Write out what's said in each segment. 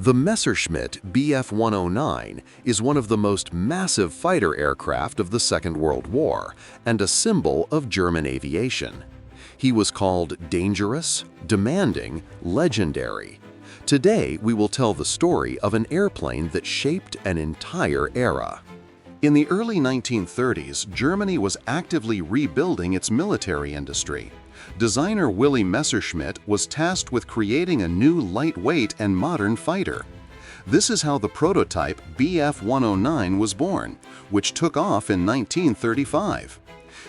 The Messerschmitt Bf 109 is one of the most massive fighter aircraft of the Second World War and a symbol of German aviation. He was called dangerous, demanding, legendary. Today, we will tell the story of an airplane that shaped an entire era. In the early 1930s, Germany was actively rebuilding its military industry. Designer Willy Messerschmitt was tasked with creating a new lightweight and modern fighter. This is how the prototype Bf 109 was born, which took off in 1935.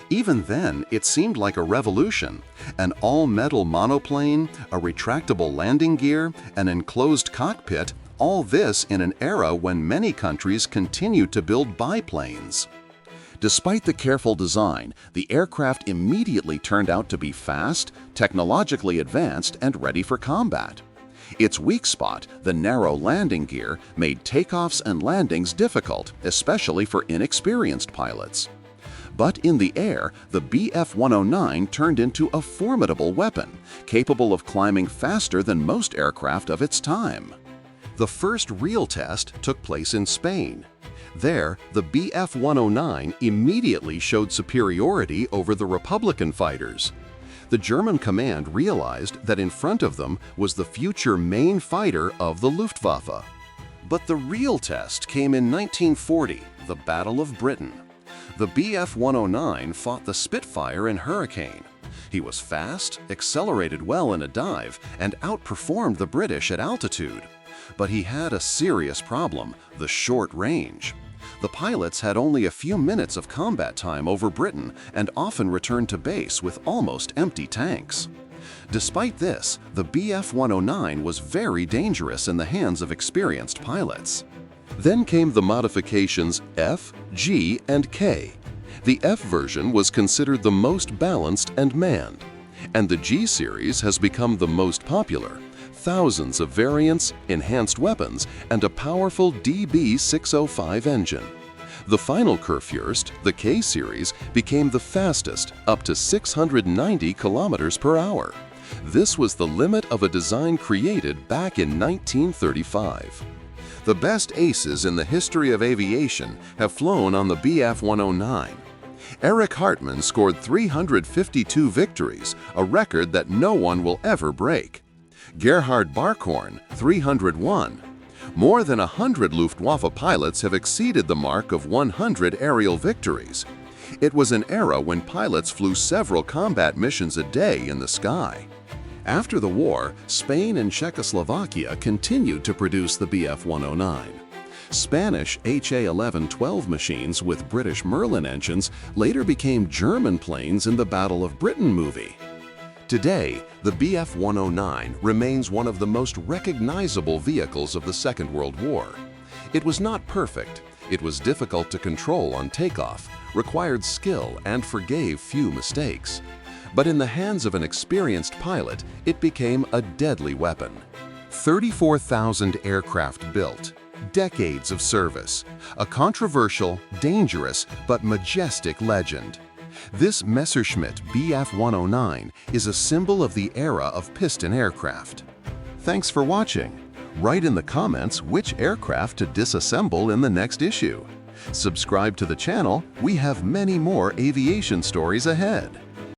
Even then, it seemed like a revolution. An all-metal monoplane, a retractable landing gear, an enclosed cockpit, all this in an era when many countries continued to build biplanes. Despite the careful design, the aircraft immediately turned out to be fast, technologically advanced, and ready for combat. Its weak spot, the narrow landing gear, made takeoffs and landings difficult, especially for inexperienced pilots. But in the air, the Bf 109 turned into a formidable weapon, capable of climbing faster than most aircraft of its time. The first real test took place in Spain. There, the Bf 109 immediately showed superiority over the Republican fighters. The German command realized that in front of them was the future main fighter of the Luftwaffe. But the real test came in 1940, the Battle of Britain. The Bf 109 fought the Spitfire and Hurricane. He was fast, accelerated well in a dive, and outperformed the British at altitude. But he had a serious problem, the short range. The pilots had only a few minutes of combat time over Britain and often returned to base with almost empty tanks. Despite this, the Bf 109 was very dangerous in the hands of experienced pilots. Then came the modifications F, G, and K. The F version was considered the most balanced and manned, and the G series has become the most popular. Thousands of variants, enhanced weapons, and a powerful DB605 engine. The final Kurfürst, the K series, became the fastest, up to 690 kilometers per hour. This was the limit of a design created back in 1935. The best aces in the history of aviation have flown on the Bf 109. Erich Hartmann scored 352 victories, a record that no one will ever break. Gerhard Barkhorn, 301. More than 100 Luftwaffe pilots have exceeded the mark of 100 aerial victories. It was an era when pilots flew several combat missions a day in the sky. After the war, Spain and Czechoslovakia continued to produce the Bf 109. Spanish HA-11-12 machines with British Merlin engines later became German planes in the Battle of Britain movie. Today, the Bf 109 remains one of the most recognizable vehicles of the Second World War. It was not perfect, it was difficult to control on takeoff, required skill, and forgave few mistakes. But in the hands of an experienced pilot, it became a deadly weapon. 34,000 aircraft built, decades of service, a controversial, dangerous, but majestic legend. This Messerschmitt Bf 109 is a symbol of the era of piston aircraft. Thanks for watching. Write in the comments which aircraft to disassemble in the next issue. Subscribe to the channel, we have many more aviation stories ahead.